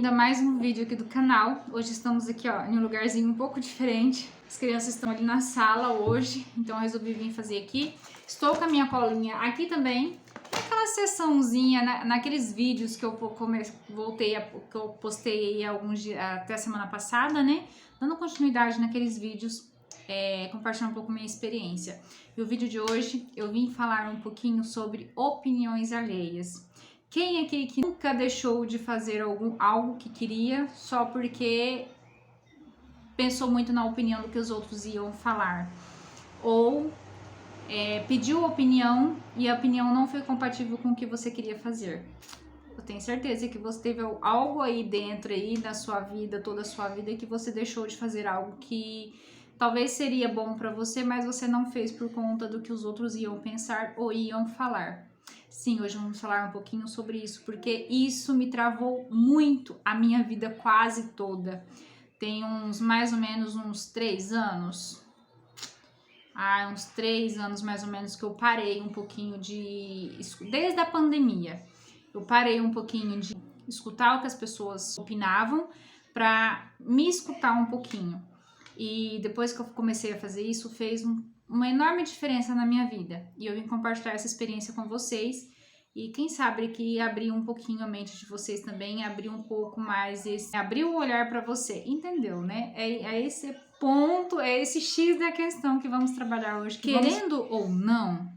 bem-vindo a mais um vídeo aqui do canal. Hoje estamos aqui, ó, em um lugarzinho um pouco diferente. As crianças estão ali na sala hoje, então eu resolvi vir fazer aqui. Estou com a minha colinha aqui também. Aquela sessãozinha, naqueles vídeos que eu que eu postei aí alguns dias, até a semana passada, né? Dando continuidade naqueles vídeos, compartilhando um pouco minha experiência. E o vídeo de hoje eu vim falar um pouquinho sobre opiniões alheias. Quem aqui que nunca deixou de fazer algo que queria só porque pensou muito na opinião do que os outros iam falar? Ou pediu opinião e a opinião não foi compatível com o que você queria fazer? Eu tenho certeza que você teve algo aí dentro aí da sua vida, toda a sua vida, que você deixou de fazer algo que talvez seria bom para você, mas você não fez por conta do que os outros iam pensar ou iam falar. Sim, hoje vamos falar um pouquinho sobre isso, porque isso me travou muito a minha vida quase toda. Tem mais ou menos uns 3 anos. Uns 3 anos mais ou menos que eu parei um pouquinho desde a pandemia. Eu parei um pouquinho de escutar o que as pessoas opinavam para me escutar um pouquinho. E depois que eu comecei a fazer isso, fez uma enorme diferença na minha vida. E eu vim compartilhar essa experiência com vocês. E quem sabe que abrir um pouquinho a mente de vocês também, abrir um pouco mais, abrir o olhar para você. Entendeu, né? É esse ponto, é esse X da questão que vamos trabalhar hoje. Querendo ou não,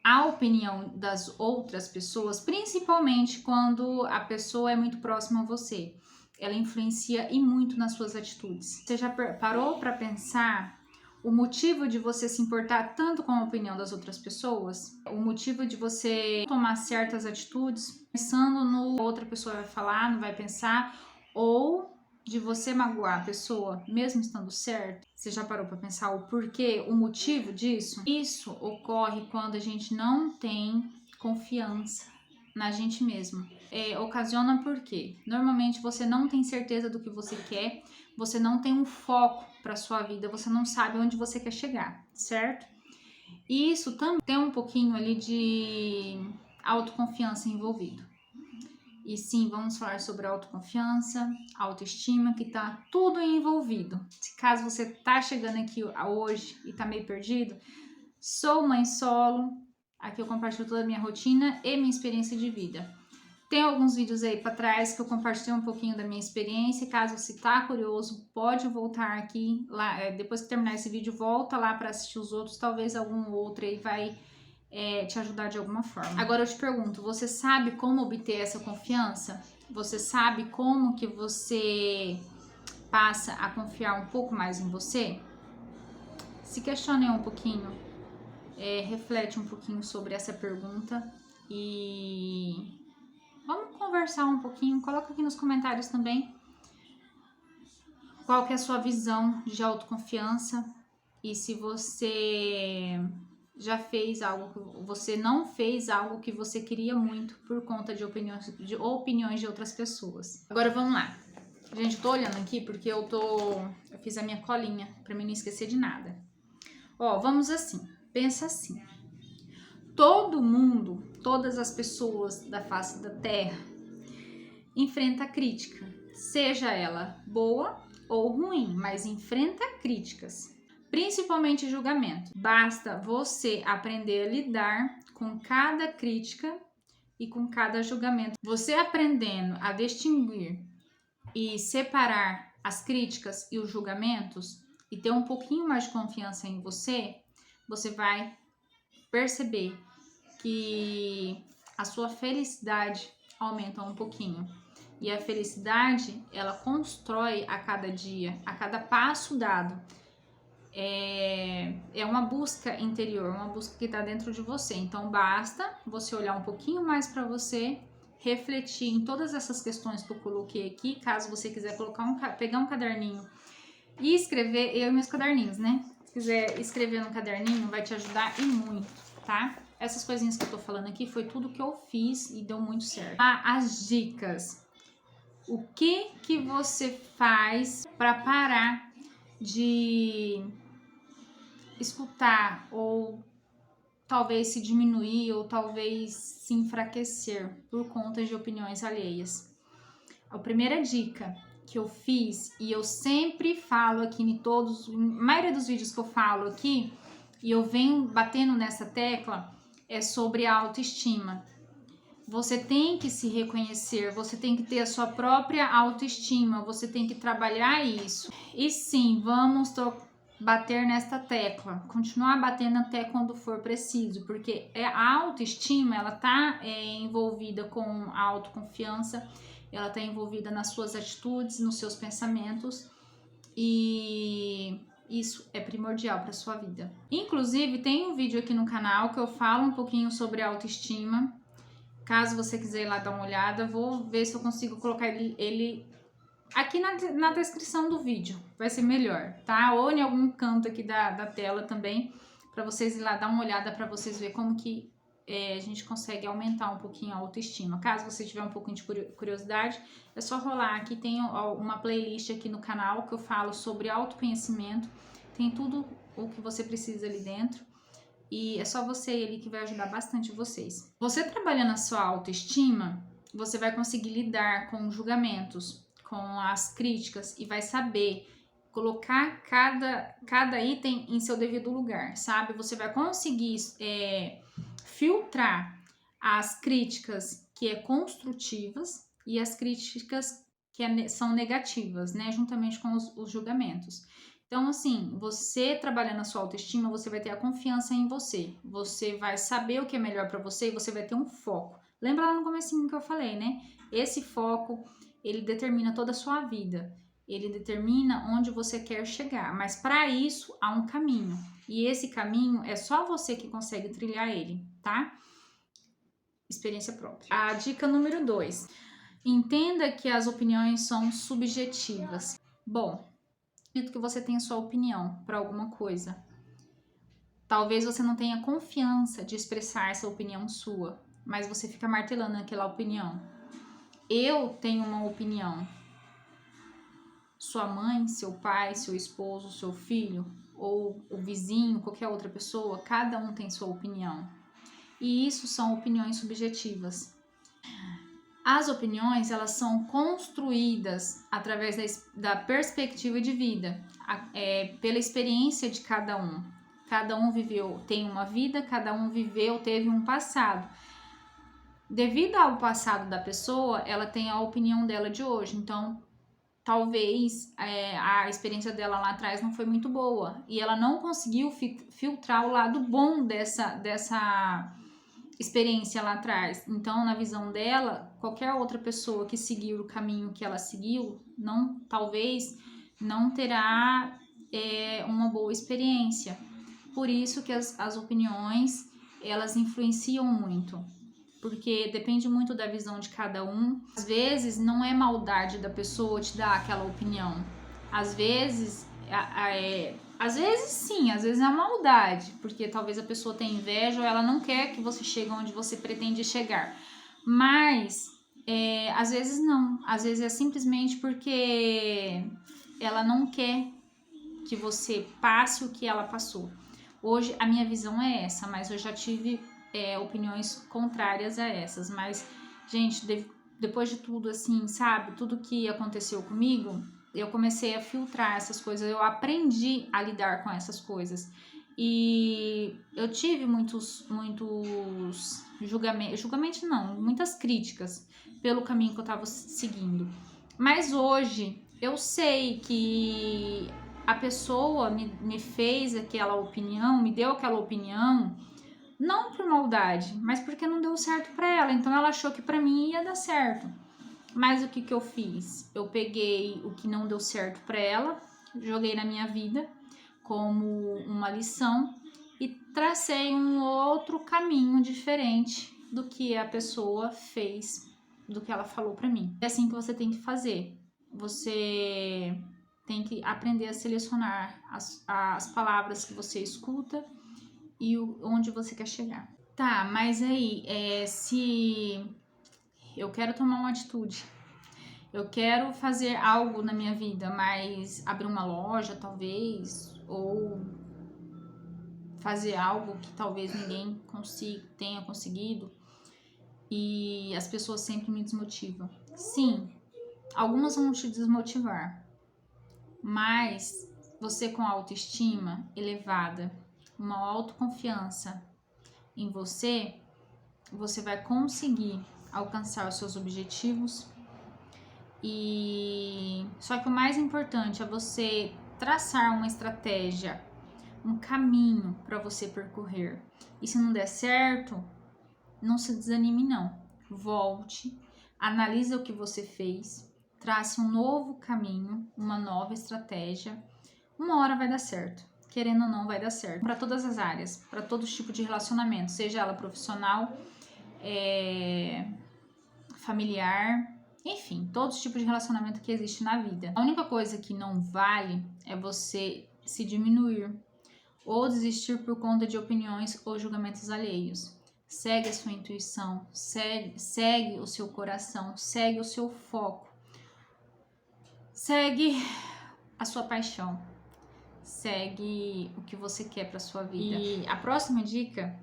a opinião das outras pessoas, principalmente quando a pessoa é muito próxima a você, ela influencia e muito nas suas atitudes. Você já parou para pensar o motivo de você se importar tanto com a opinião das outras pessoas? O motivo de você tomar certas atitudes pensando no que a outra pessoa vai falar, não vai pensar, ou de você magoar a pessoa, mesmo estando certo? Você já parou para pensar o porquê, o motivo disso? Isso ocorre quando a gente não tem confiança na gente mesmo. Ocasiona porque normalmente você não tem certeza do que você quer, você não tem um foco para sua vida, você não sabe onde você quer chegar, certo? E isso também tem um pouquinho ali de autoconfiança envolvido. E sim, vamos falar sobre autoconfiança, autoestima, que tá tudo envolvido. Se caso você tá chegando aqui hoje e tá meio perdido, sou mãe solo, aqui eu compartilho toda a minha rotina e minha experiência de vida. Tem alguns vídeos aí para trás que eu compartilhei um pouquinho da minha experiência. Caso você tá curioso, pode voltar aqui lá, depois que terminar esse vídeo, volta lá para assistir os outros, talvez algum outro aí vai te ajudar de alguma forma. Agora eu te pergunto, você sabe como obter essa confiança? Você sabe como que você passa a confiar um pouco mais em você? Se questione um pouquinho, reflete um pouquinho sobre essa pergunta e vamos conversar um pouquinho. Coloca aqui nos comentários também qual que é a sua visão de autoconfiança e se você já fez algo, você não fez algo que você queria muito por conta de opiniões de outras pessoas. Agora vamos lá. Gente, eu tô olhando aqui porque eu fiz a minha colinha para mim não esquecer de nada. Ó, vamos assim, pensa assim. Todo mundo, todas as pessoas da face da Terra enfrenta crítica, seja ela boa ou ruim, mas enfrenta críticas. Principalmente julgamento. Basta você aprender a lidar com cada crítica e com cada julgamento. Você aprendendo a distinguir e separar as críticas e os julgamentos e ter um pouquinho mais de confiança em você, você vai perceber que a sua felicidade aumenta um pouquinho. E a felicidade, ela constrói a cada dia, a cada passo dado. É uma busca interior, uma busca que está dentro de você. Então basta você olhar um pouquinho mais para você, refletir em todas essas questões que eu coloquei aqui. Caso você quiser pegar um caderninho e escrever, eu e meus caderninhos, né? Se quiser escrever no caderninho, vai te ajudar e muito, tá? Essas coisinhas que eu tô falando aqui foi tudo que eu fiz e deu muito certo. As dicas. O que você faz para parar de escutar ou talvez se diminuir ou talvez se enfraquecer por conta de opiniões alheias? A primeira dica que eu fiz, e eu sempre falo aqui em maioria dos vídeos que eu falo aqui, e eu venho batendo nessa tecla, é sobre a autoestima. Você tem que se reconhecer, você tem que ter a sua própria autoestima, você tem que trabalhar isso. E sim, vamos bater nesta tecla, continuar batendo até quando for preciso, porque a autoestima, ela tá envolvida com a autoconfiança, ela tá envolvida nas suas atitudes, nos seus pensamentos, e isso é primordial para sua vida. Inclusive, tem um vídeo aqui no canal que eu falo um pouquinho sobre autoestima. Caso você quiser ir lá dar uma olhada, vou ver se eu consigo colocar ele aqui na descrição do vídeo, vai ser melhor, tá? Ou em algum canto aqui da tela também, para vocês ir lá dar uma olhada, para vocês verem como que a gente consegue aumentar um pouquinho a autoestima. Caso você tiver um pouquinho de curiosidade, é só rolar. Aqui tem uma playlist aqui no canal que eu falo sobre autoconhecimento, tem tudo o que você precisa ali dentro. E é só você ali que vai ajudar bastante vocês. Você trabalhando a sua autoestima, você vai conseguir lidar com julgamentos, com as críticas e vai saber colocar cada item em seu devido lugar, sabe? Você vai conseguir filtrar as críticas que é construtivas e as críticas que são negativas, né? Juntamente com os julgamentos. Então, assim, você trabalhando a sua autoestima, você vai ter a confiança em você. Você vai saber o que é melhor para você e você vai ter um foco. Lembra lá no comecinho que eu falei, né? Esse foco, ele determina toda a sua vida. Ele determina onde você quer chegar. Mas para isso, há um caminho. E esse caminho é só você que consegue trilhar ele, tá? Experiência própria. A dica número 2. Entenda que as opiniões são subjetivas. Bom, acredito que você tenha sua opinião para alguma coisa. Talvez você não tenha confiança de expressar essa opinião sua, mas você fica martelando aquela opinião. Eu tenho uma opinião. Sua mãe, seu pai, seu esposo, seu filho, ou o vizinho, qualquer outra pessoa, cada um tem sua opinião. E isso são opiniões subjetivas. As opiniões, elas são construídas através da perspectiva de vida, pela experiência de cada um. Cada um viveu, tem uma vida, cada um viveu, teve um passado. Devido ao passado da pessoa, ela tem a opinião dela de hoje. Então, talvez a experiência dela lá atrás não foi muito boa. E ela não conseguiu filtrar o lado bom dessa experiência lá atrás. Então, na visão dela, qualquer outra pessoa que seguir o caminho que ela seguiu, talvez não terá uma boa experiência. Por isso que as opiniões, elas influenciam muito, porque depende muito da visão de cada um. Às vezes não é maldade da pessoa te dar aquela opinião. Às vezes sim, às vezes é maldade, porque talvez a pessoa tenha inveja ou ela não quer que você chegue onde você pretende chegar. Mas às vezes não, às vezes é simplesmente porque ela não quer que você passe o que ela passou. Hoje a minha visão é essa, mas eu já tive opiniões contrárias a essas. Mas, gente, depois de tudo, assim, sabe, tudo que aconteceu comigo, eu comecei a filtrar essas coisas, eu aprendi a lidar com essas coisas. E eu tive muitos julgamentos não, muitas críticas pelo caminho que eu tava seguindo. Mas hoje eu sei que a pessoa me fez aquela opinião, me deu aquela opinião, não por maldade, mas porque não deu certo pra ela. Então ela achou que pra mim ia dar certo. Mas o que eu fiz? Eu peguei o que não deu certo pra ela, joguei na minha vida como uma lição e tracei um outro caminho diferente do que a pessoa fez, do que ela falou pra mim. É assim que você tem que fazer. Você tem que aprender a selecionar as palavras que você escuta e onde você quer chegar. Tá, mas aí, se eu quero tomar uma atitude, eu quero fazer algo na minha vida, mas abrir uma loja, talvez, ou fazer algo que talvez ninguém tenha conseguido, e as pessoas sempre me desmotivam. Sim, Algumas vão te desmotivar, mas você com autoestima elevada, uma autoconfiança em você, você vai conseguir alcançar os seus objetivos. E só que o mais importante é você traçar uma estratégia, um caminho para você percorrer. E se não der certo, não se desanime não. Volte, analise o que você fez, trace um novo caminho, uma nova estratégia. Uma hora vai dar certo. Querendo ou não, vai dar certo. Para todas as áreas, para todo tipo de relacionamento, seja ela profissional, familiar, enfim, todos os tipos de relacionamento que existe na vida. A única coisa que não vale é você se diminuir ou desistir por conta de opiniões ou julgamentos alheios. Segue a sua intuição, segue o seu coração, segue o seu foco, segue a sua paixão, segue o que você quer para sua vida. E a próxima dica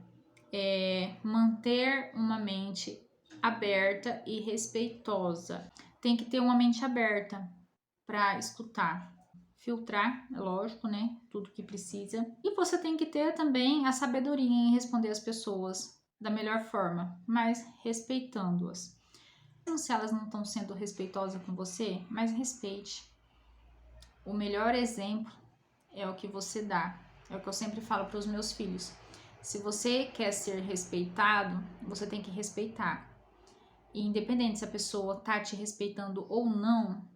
é manter uma mente aberta e respeitosa. Tem que ter uma mente aberta para escutar, filtrar, é lógico, né? Tudo que precisa. E você tem que ter também a sabedoria em responder as pessoas da melhor forma, mas respeitando-as. Não se elas não estão sendo respeitosas com você, mas respeite. O melhor exemplo é o que você dá. É o que eu sempre falo para os meus filhos. Se você quer ser respeitado, você tem que respeitar. E independente se a pessoa tá te respeitando ou não,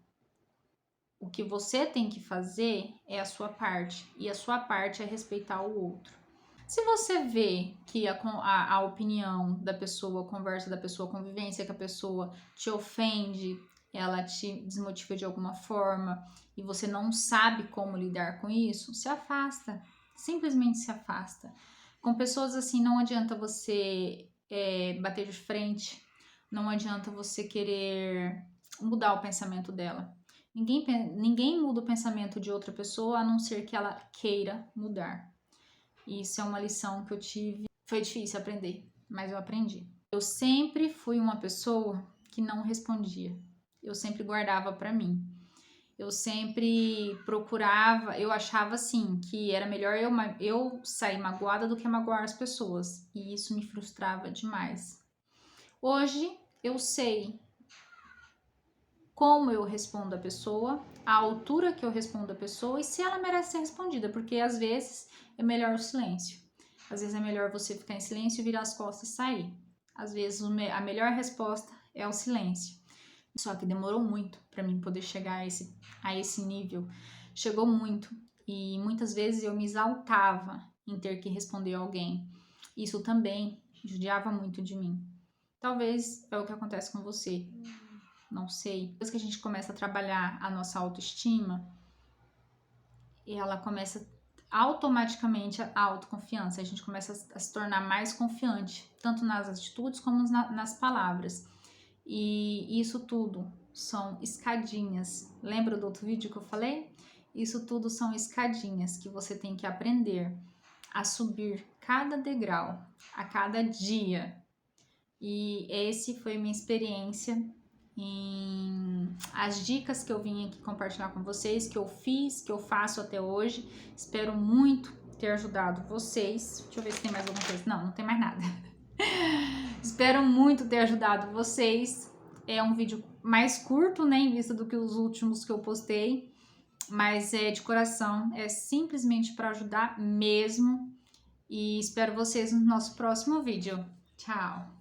o que você tem que fazer é a sua parte. E a sua parte é respeitar o outro. Se você vê que a opinião da pessoa, a conversa da pessoa, a convivência que a pessoa te ofende, ela te desmotiva de alguma forma e você não sabe como lidar com isso, se afasta. Simplesmente se afasta. Com pessoas assim, não adianta você bater de frente, não adianta você querer mudar o pensamento dela. Ninguém muda o pensamento de outra pessoa a não ser que ela queira mudar. Isso é uma lição que eu tive. Foi difícil aprender, mas eu aprendi. Eu sempre fui uma pessoa que não respondia. Eu sempre guardava pra mim. Eu sempre procurava, eu achava assim, que era melhor eu sair magoada do que magoar as pessoas. E isso me frustrava demais. Hoje eu sei como eu respondo a pessoa, a altura que eu respondo a pessoa e se ela merece ser respondida, porque às vezes é melhor o silêncio. Às vezes é melhor você ficar em silêncio, virar as costas e sair. Às vezes a melhor resposta é o silêncio. Só que demorou muito para mim poder chegar a esse nível. Chegou muito e muitas vezes eu me exaltava em ter que responder a alguém. Isso também judiava muito de mim. Talvez é o que acontece com você. Não sei. Depois que a gente começa a trabalhar a nossa autoestima, ela começa automaticamente a autoconfiança. A gente começa a se tornar mais confiante, tanto nas atitudes como nas palavras. E isso tudo são escadinhas. Lembra do outro vídeo que eu falei? Isso tudo são escadinhas que você tem que aprender a subir cada degrau, a cada dia. E esse foi minha experiência as dicas que eu vim aqui compartilhar com vocês, que eu fiz, que eu faço até hoje. Espero muito ter ajudado vocês. Deixa eu ver se tem mais alguma coisa. Não, não tem mais nada. Espero muito ter ajudado vocês. É um vídeo mais curto, né, em vista do que os últimos que eu postei, mas é de coração, é simplesmente para ajudar mesmo. E espero vocês no nosso próximo vídeo. Tchau!